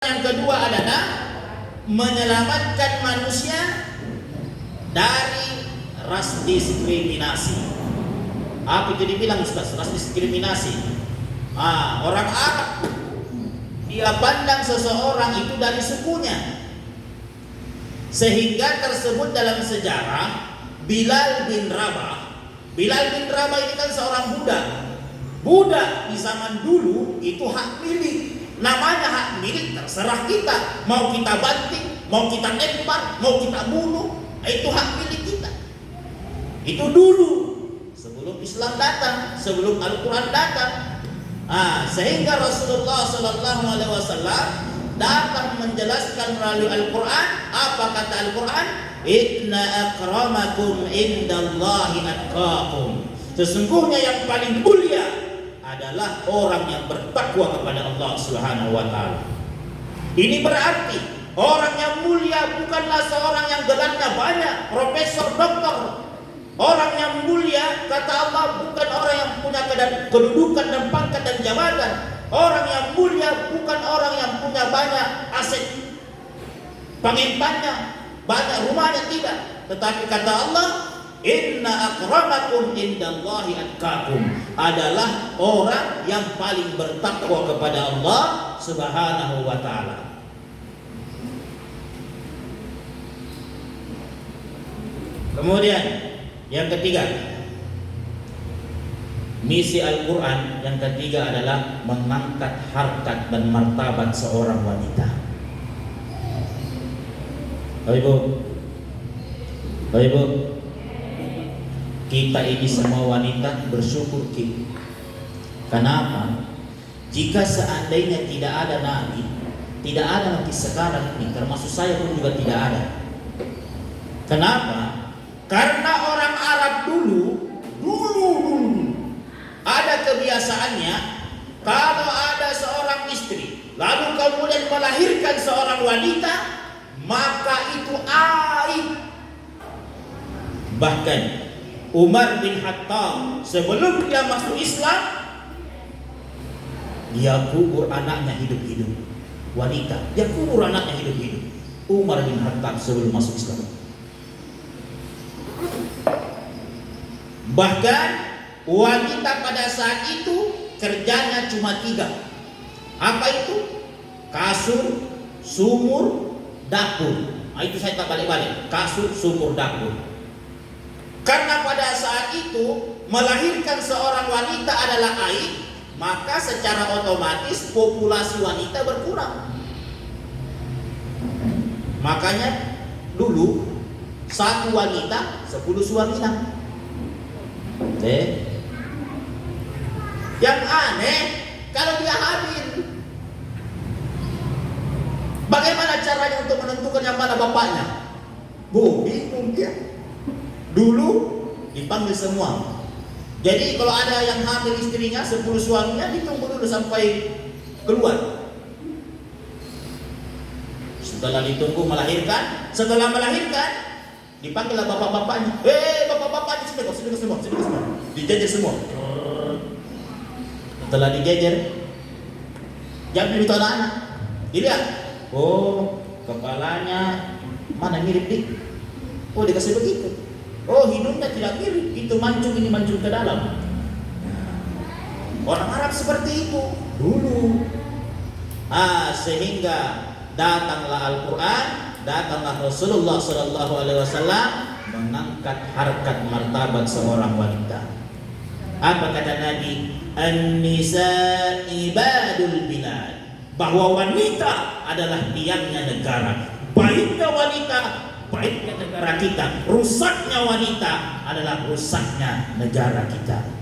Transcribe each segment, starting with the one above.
Yang kedua adalah menyelamatkan manusia dari ras diskriminasi. Apa itu dibilang Ustaz? Ras diskriminasi. Orang Arab dia pandang seseorang itu dari sukunya, sehingga tersebut dalam sejarah Bilal bin Rabah. Bilal bin Rabah ini kan seorang budak. Budak di zaman dulu itu hak milik. Namanya hak milik, terserah kita. Mau kita banting, mau kita lempar, mau kita bunuh, itu hak milik kita. Itu dulu, sebelum Islam datang, sebelum Al-Quran datang. Sehingga Rasulullah SAW datang menjelaskan melalui Al-Quran. Apa kata Al-Quran? Inna akramakum indallahi atqakum. Sesungguhnya yang paling mulia adalah orang yang bertakwa kepada Allah Subhanahu wa taala. Ini berarti orang yang mulia bukanlah seorang yang gelarnya banyak, profesor, doktor. Orang yang mulia kata Allah bukan orang yang punya kedudukan dan pangkat dan jabatan. Orang yang mulia bukan orang yang punya banyak aset pengembannya, banyak rumahnya, tidak. Tetapi kata Allah, inna akramakum indallahi atqakum, adalah orang yang paling bertakwa kepada Allah Subhanahu wa taala. Kemudian yang ketiga, misi Al-Quran yang ketiga adalah mengangkat harkat dan martabat seorang wanita. Bapak Ibu, kita ini semua wanita bersyukur kita. Kenapa? Jika seandainya tidak ada Nabi, tidak ada nanti sekarang ini, termasuk saya pun juga tidak ada. Kenapa? Karena orang Arab dulu ada kebiasaannya, kalau ada seorang istri lalu kemudian melahirkan seorang wanita, maka itu aib. Bahkan Umar bin Khattab sebelum dia masuk Islam, dia kubur anaknya hidup-hidup. Wanita, dia kubur anaknya hidup-hidup. Umar bin Khattab sebelum masuk Islam. Bahkan wanita pada saat itu kerjanya cuma 3. Apa itu? Kasur, sumur, dapur. Itu saya tak balik-balik. Kasur, sumur, dapur. Karena pada saat itu melahirkan seorang wanita adalah aib, maka secara otomatis populasi wanita berkurang. Makanya dulu 1 wanita 10 suaminya. Yang aneh kalau dia hamil, bagaimana caranya untuk menentukan yang mana bapaknya? Bingung dia. Dulu dipanggil semua. Jadi kalau ada yang hamil istrinya 10 suaminya, ditunggu dulu sampai keluar. Setelah ditunggu melahirkan, setelah melahirkan dipanggillah bapak-bapaknya. Bapak-bapaknya sini semua. Dijejer semua. Setelah dijejer, jangan minta anak. Dilihat. Kepalanya mana mirip dik? Dikasih begitu. Hidungnya tidak mirip. Itu mancung, ini mancung ke dalam. Orang Arab seperti itu dulu. Sehingga datanglah Al-Quran, datanglah Rasulullah SAW mengangkat harkat martabat seorang wanita. Apa kata Nabi? An-nisa ibadul bilad, bahwa wanita adalah tiangnya negara. Baiknya wanita, baiknya negara kita. Rusaknya wanita adalah rusaknya negara kita.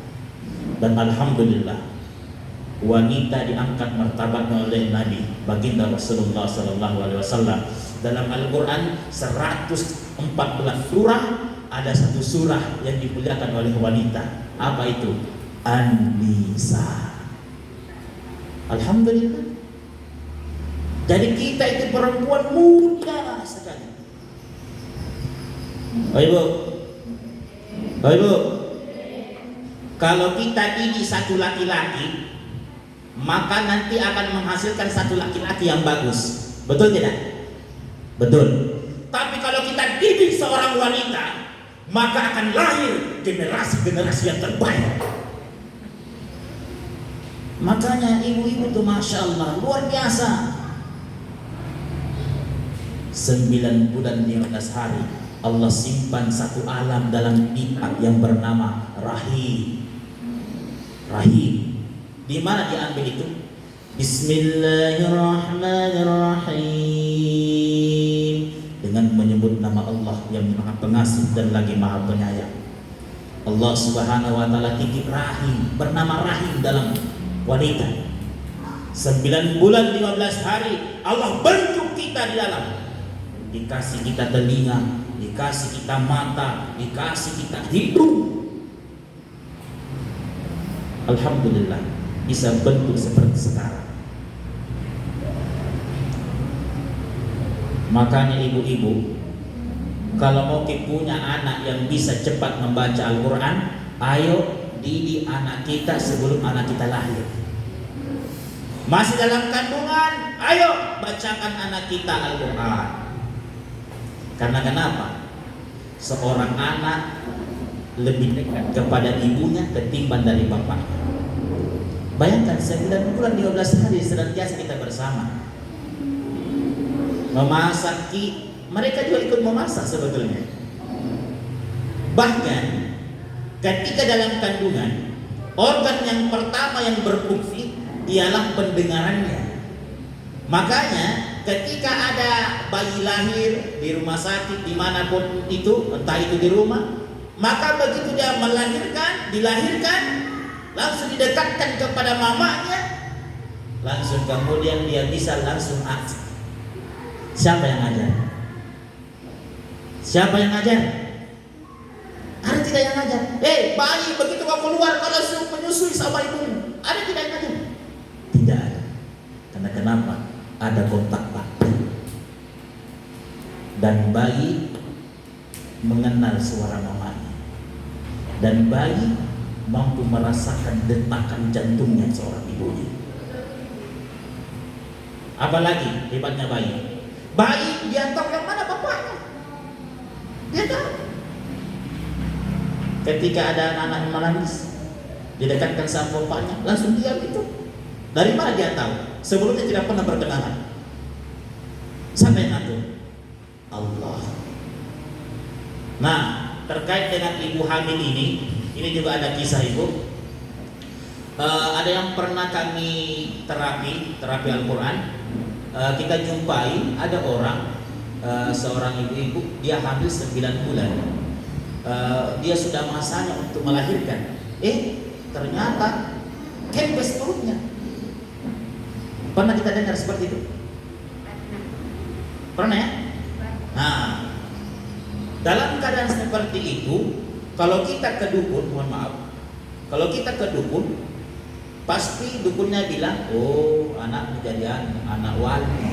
Dan alhamdulillah, wanita diangkat martabatnya oleh Nabi baginda Rasulullah SAW. Dalam Al-Quran 114 surah, ada 1 surah yang dimuliakan oleh wanita. Apa itu? An-Nisa. Alhamdulillah. Jadi kita itu perempuan mulia sekali. Ibu, kalau kita ini satu laki-laki, maka nanti akan menghasilkan satu laki-laki yang bagus. Betul tidak? Betul. Tapi kalau kita didik seorang wanita, maka akan lahir generasi-generasi yang terbaik. Makanya ibu-ibu itu Masya Allah luar biasa. 9 bulan 15 hari Allah simpan satu alam dalam pihak yang bernama rahim. Rahim. Di mana diambil itu? Bismillahirrahmanirrahim. Dengan menyebut nama Allah yang Maha Pengasih dan lagi Maha Penyayang. Allah Subhanahu wa taala titip rahim bernama rahim dalam wanita. 9 bulan 15 hari Allah bentuk kita di dalam. Dikasih kita telinga, dikasih kita mata, dikasih kita hidung. Alhamdulillah bisa bentuk seperti sekarang. Makanya ibu-ibu, kalau mau punya anak yang bisa cepat membaca Al-Quran, ayo didik anak kita sebelum anak kita lahir. Masih dalam kandungan, ayo bacakan anak kita Al-Quran. Karena kenapa? Seorang anak lebih dekat kepada ibunya ketimbang dari bapaknya. Bayangkan 9 bulan 15 hari senantiasa kita bersama. Memasak, mereka juga ikut memasak sebetulnya. Bahkan ketika dalam kandungan, organ yang pertama yang berfungsi ialah pendengarannya. Makanya ketika ada bayi lahir di rumah sakit dimanapun itu, entah itu di rumah, maka begitu dia melahirkan, dilahirkan, langsung didekatkan kepada mamanya, langsung kemudian dia bisa langsung aktif. Siapa yang ajar? Siapa yang ajar? Ada tidak yang ajar? Bayi begitu kau keluar kau langsung menyusui sama ibumu. Ada tidak yang ajar? Tidak ada. Karena kenapa? Ada kontak batin. Dan bayi mengenal suara mamanya. Dan bayi mampu merasakan detakan jantungnya seorang ibunya. Apalagi hebatnya bayi. Bayi dia tahu yang mana bapaknya. Dia tahu. Ketika ada anak menangis, didekatkan sama bapaknya, langsung diam itu. Dari mana dia tahu? Sebelumnya tidak pernah berkenalan. Siapa yang ngatur? Allah. Nah, terkait dengan ibu hamil ini juga ada kisah ibu. Ada yang pernah kami terapi Al-Quran. Kita jumpai ada orang, seorang ibu-ibu, dia hamil 9 bulan. Dia sudah masanya untuk melahirkan. Ternyata kempes perutnya. Pernah kita dengar seperti itu? Pernah ya? Nah, dalam keadaan seperti itu, kalau kita ke dukun, mohon maaf, kalau kita ke dukun, pasti dukunnya bilang, oh anak kejadian, anak wali,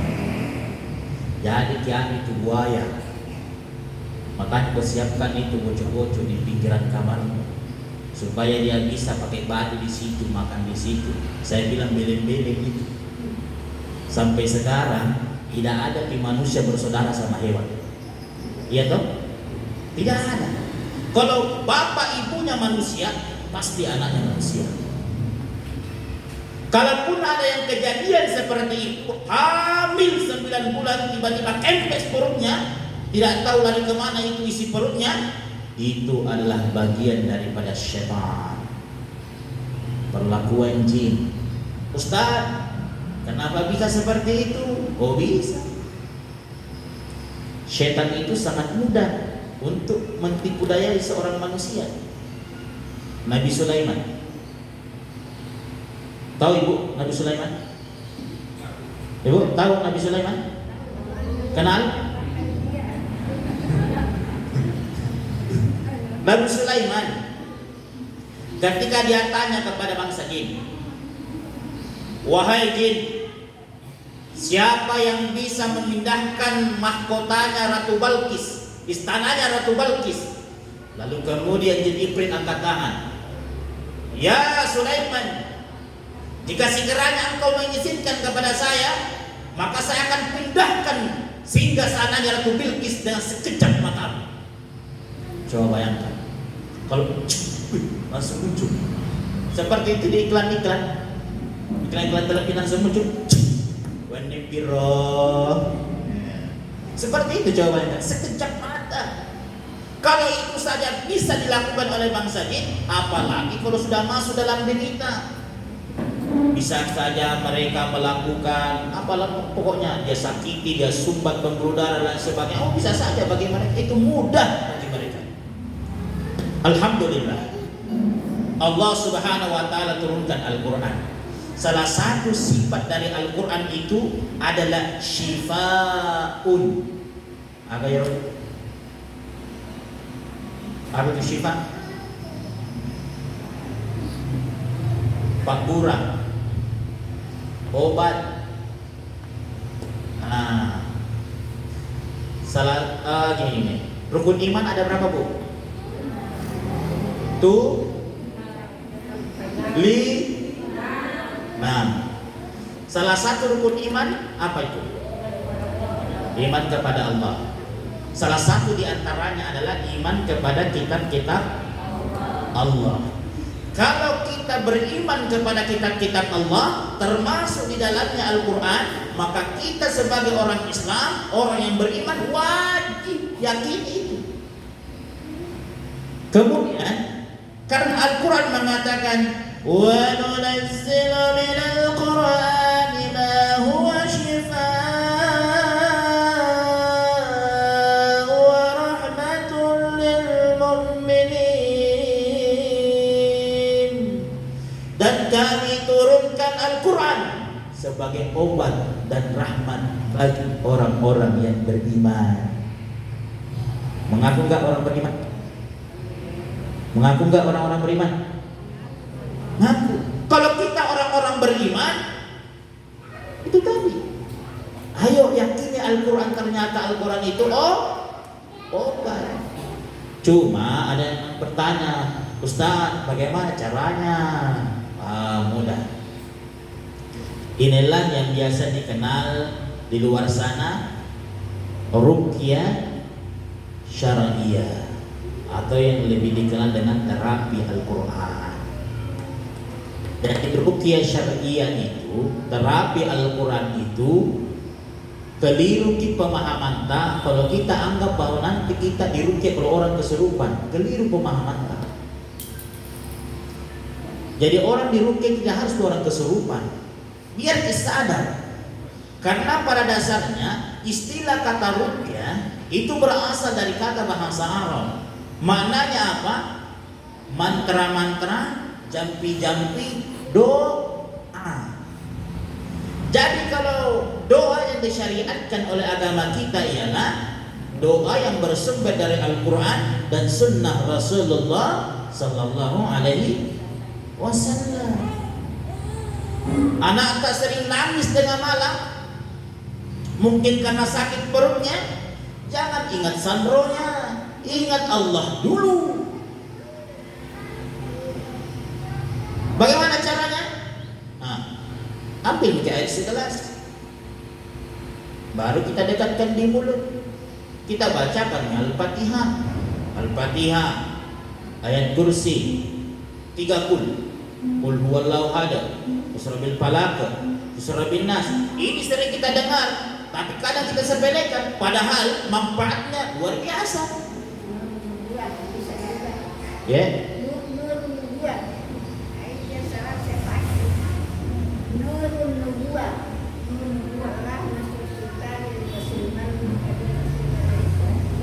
jadi kian itu buaya, makanya persiapkan itu bocor-bocor di pinggiran kamarmu, supaya dia bisa pakai batu di situ, makan di situ. Saya bilang beleng-beleng itu. Sampai sekarang tidak ada di manusia bersaudara sama hewan. Iya toh? Tidak ada. Kalau bapak ibunya manusia, pasti anaknya manusia. Kalaupun ada yang kejadian seperti itu, hamil 9 bulan tiba-tiba kempes perutnya, tidak tahu lari kemana itu isi perutnya, itu adalah bagian daripada syaitan, perlakuan jin. Ustaz, kenapa bisa seperti itu? Oh bisa. Syaitan itu sangat mudah untuk mentipu dayai seorang manusia. Nabi Sulaiman, tahu ibu Nabi Sulaiman? Ibu tahu Nabi Sulaiman? Kenal? Nabi Sulaiman ketika dia tanya kepada bangsa jin, wahai jin, siapa yang bisa memindahkan mahkotanya Ratu Balkis, istananya Ratu Balkis? Lalu kemudian jin Ifrit angkat tangan, ya Sulaiman, Jika sekiranya engkau mengizinkan kepada saya, maka saya akan pindahkan sehingga sananya Ratu Bilqis dengan sekejap mata. Coba bayangkan, kalau langsung muncul seperti itu di iklan-iklan televisi muncul Wani Piro. Seperti itu jawabannya, sekejap mata. Kalau itu saja bisa dilakukan oleh bangsa jin, apalagi kalau sudah masuk dalam diri kita. Bisa saja mereka melakukan apalah, pokoknya dia sakiti, dia sumbat, pembuluh darah dan sebagainya. Oh, bisa saja bagi mereka itu mudah bagi mereka. Alhamdulillah, Allah Subhanahu wa taala turunkan Al-Qur'an. Salah satu sifat dari Al-Qur'an itu adalah syifaun. Apa ya? Apa itu syifa? Pakura, obat. Gini. Rukun iman ada berapa, Bu? Salah satu rukun iman apa itu? Iman kepada Allah. Salah satu di antaranya adalah iman kepada kitab-kitab Allah. Kalau kita beriman kepada kitab-kitab Allah, termasuk di dalamnya Al-Quran, maka kita sebagai orang Islam, orang yang beriman, wajib yakini itu. Kemudian, karena Al-Quran mengatakan, wa nunazzilu minal Qur'ani ma huwa shifaa'un wa rahmatun lil mu'minin. Dan kami turunkan Al-Quran sebagai obat dan rahmat bagi orang-orang yang beriman. Mengaku enggak orang beriman? Mengaku enggak orang-orang beriman? Ngaku. Kalau kita orang-orang beriman, itu tadi. Ayo yakini Al-Quran, ternyata Al-Quran itu obat. Cuma ada yang bertanya, Ustaz, bagaimana caranya? Mudah. Inilah yang biasa dikenal di luar sana ruqyah syar'iyah, atau yang lebih dikenal dengan terapi Al-Quran. Jadi ruqyah syar'iyah itu, terapi Al-Quran itu, keliru di pemahaman tak. Kalau kita anggap bahwa nanti kita diruqyah oleh orang kesurupan, keliru pemahaman tak. Jadi orang diruqyah tidak harus orang kesurupan, biar sadar. Karena pada dasarnya istilah kata ruqyah itu berasal dari kata bahasa Arab. Maknanya apa? Mantra-mantra, jampi-jampi, doa. Jadi kalau doa yang disyariatkan oleh agama kita ialah doa yang bersumber dari Al-Quran dan Sunnah Rasulullah Sallallahu Alaihi Wasallam. Anak tak sering nangis tengah malam, mungkin karena sakit perutnya. Jangan ingat sandronya, ingat Allah dulu. Bagaimana caranya? Ambil air segelas, baru kita dekatkan di mulut. Kita bacakan Al-Fatihah, Al-Fatihah, ayat kursi, 3 kul huwallahu ahad, Surah Falaq, Surah Nas. Ini sering kita dengar, tapi kadang kita sepelekan, padahal manfaatnya luar biasa. Ya.